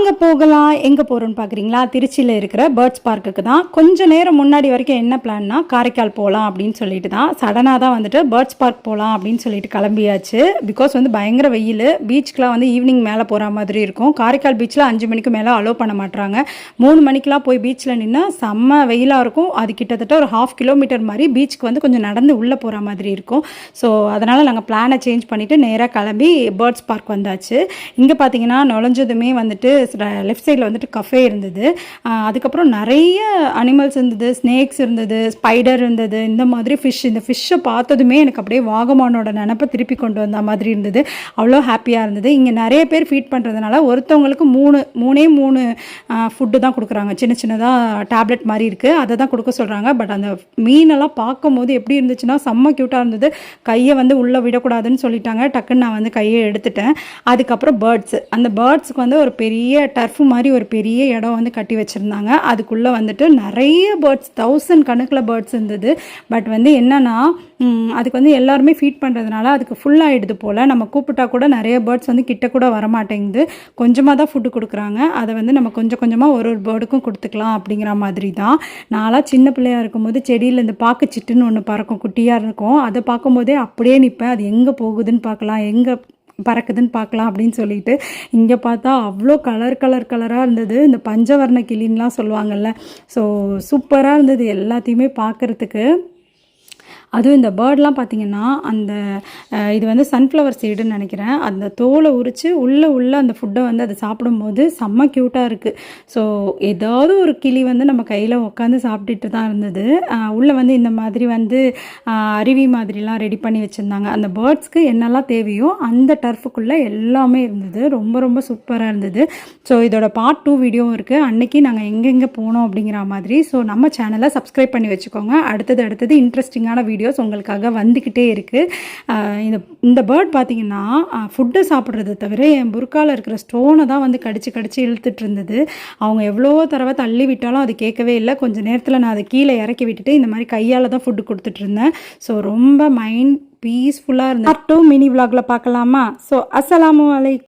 வாங்க போகலாம். எங்கே போகிறோன்னு பார்க்குறீங்களா? திருச்சியில் இருக்கிற பேர்ட்ஸ் பார்க்குக்கு தான். கொஞ்சம் நேரம் முன்னாடி வரைக்கும் என்ன பிளான்னா, காரைக்கால் போகலாம் அப்படின்னு சொல்லிட்டு தான் சடனாக தான் வந்துட்டு பேர்ட்ஸ் பார்க் போகலாம் அப்படின்னு சொல்லிட்டு கிளம்பியாச்சு. பிகாஸ் வந்து பயங்கர வெயில், பீச்சுக்கெலாம் வந்து ஈவினிங் மேலே போகிற மாதிரி இருக்கும். காரைக்கால் பீச்சில் 5 மணிக்கு மேலே அலோவ் பண்ண மாட்டாங்க. 3 மணிக்கெலாம் போய் பீச்சில் நின்னா செம்ம வெயிலாக இருக்கும். அது கிட்டத்தட்ட ஒரு 1/2 கிலோமீட்டர் மாதிரி பீச்சுக்கு வந்து கொஞ்சம் நடந்து உள்ளே போகிற மாதிரி இருக்கும். ஸோ அதனால் நாங்கள் பிளானை சேஞ்ச் பண்ணிவிட்டு நேராக கிளம்பி பேர்ட்ஸ் பார்க் வந்தாச்சு. இங்கே பார்த்தீங்கன்னா நுழைஞ்சதுமே வந்துட்டு லெஃப்ட் சைடில் வந்துட்டு கஃபே இருந்தது. அதுக்கப்புறம் நிறைய அனிமல்ஸ் இருந்தது, ஸ்னேக்ஸ் இருந்தது, ஸ்பைடர் இருந்தது, இந்த மாதிரி இந்த ஃபிஷ்ஷை பார்த்ததுமே எனக்கு அப்படியே வாகமானோட நினப்பை திருப்பி கொண்டு வந்த மாதிரி இருந்தது. அவ்வளோ ஹாப்பியாக இருந்தது. இங்கே நிறைய பேர் ஃபீட் பண்ணுறதுனால ஒருத்தவங்களுக்கு மூணே ஃபுட்டு தான் கொடுக்குறாங்க. சின்னதாக டேப்லெட் மாதிரி இருக்குது, அதை தான் கொடுக்க சொல்கிறாங்க. பட் அந்த மீனெல்லாம் பார்க்கும்போது எப்படி இருந்துச்சுன்னா செம்ம க்யூட்டாக இருந்தது. கையை வந்து உள்ளே விடக்கூடாதுன்னு சொல்லிட்டாங்க. டக்குன்னு நான் வந்து கையை எடுத்துட்டேன். அதுக்கப்புறம் அந்த பேர்ட்ஸுக்கு வந்து ஒரு பெரிய டர்ஃப் மாதிரி ஒரு பெரிய இடம் வந்து கட்டி வச்சுருந்தாங்க. அதுக்குள்ளே வந்துட்டு நிறைய பேர்ட்ஸ், 1000 கணக்கில் பேர்ட்ஸ் இருந்தது. பட் வந்து என்னென்னா அதுக்கு வந்து எல்லாருமே ஃபீட் பண்ணுறதுனால அதுக்கு ஃபுல்லாகிடுது போல். நம்ம கூப்பிட்டா கூட நிறைய பேர்ட்ஸ் வந்து கிட்ட கூட வரமாட்டேங்குது. கொஞ்சமாக தான் ஃபுட்டு கொடுக்குறாங்க. அதை வந்து நம்ம கொஞ்சம் கொஞ்சமாக ஒரு பேர்டுக்கும் கொடுத்துக்கலாம் அப்படிங்கிற மாதிரி தான். நான்லாம் சின்ன பிள்ளையாக இருக்கும்போது செடியில் இந்த பாக்குச்சிட்டுன்னு ஒன்று பறக்கும், குட்டியாக இருக்கும். அதை பார்க்கும்போதே அப்படியே நிற்பேன், அது எங்கே போகுதுன்னு பார்க்கலாம், எங்கே பறக்குதுன்னு பார்க்கலாம் அப்படின்னு சொல்லிட்டு. இங்கே பார்த்தா அவ்வளோ கலராக இருந்தது. இந்த பஞ்சவர்ண கிளின்லாம் சொல்லுவாங்கள்ல, ஸோ சூப்பராக இருந்தது எல்லாத்தையுமே பார்க்குறதுக்கு. அதுவும் இந்த பேர்ட்லாம் பார்த்திங்கன்னா அந்த இது வந்து சன்ஃப்ளவர் சீடுன்னு நினைக்கிறேன். அந்த தோலை உரித்து உள்ளே அந்த ஃபுட்டை வந்து அதை சாப்பிடும்போது செம்ம க்யூட்டாக இருக்குது. ஸோ ஏதாவது ஒரு கிளி வந்து நம்ம கையில் உட்காந்து சாப்பிட்டுட்டு தான் இருந்தது. உள்ளே வந்து இந்த மாதிரி வந்து அருவி மாதிரிலாம் ரெடி பண்ணி வச்சுருந்தாங்க. அந்த பேர்ட்ஸ்க்கு என்னெல்லாம் தேவையோ அந்த டர்ஃபுக்குள்ளே எல்லாமே இருந்தது. ரொம்ப சூப்பராக இருந்தது. ஸோ இதோட பார்ட் 2 வீடியோவும் இருக்குது. அன்றைக்கி நாங்கள் எங்கெங்கே போனோம் அப்படிங்கிற மாதிரி. ஸோ நம்ம சேனலை சப்ஸ்கிரைப் பண்ணி வச்சுக்கோங்க. அடுத்தது இன்ட்ரெஸ்டிங்கான வீடியோஸ் உங்களுக்காக வந்துக்கிட்டே இருக்குது. இந்த பேர்ட் பார்த்திங்கன்னா ஃபுட்டை சாப்பிட்றது தவிர என் புர்காவில் இருக்கிற ஸ்டோனை தான் வந்து கடிச்சு இழுத்துட்டு இருந்தது. அவங்க எவ்வளோ தடவை தள்ளி விட்டாலும் அது கேட்கவே இல்லை. கொஞ்சம் நேரத்தில் நான் அதை கீழே இறக்கி விட்டுட்டு இந்த மாதிரி கையால் தான் ஃபுட்டு கொடுத்துட்டு இருந்தேன். ஸோ ரொம்ப மைண்ட் பீஸ்ஃபுல்லாக இருந்தது. 2 மினி விலாகில் பார்க்கலாமா? ஸோ அஸ்ஸலாமு அலைக்கும்.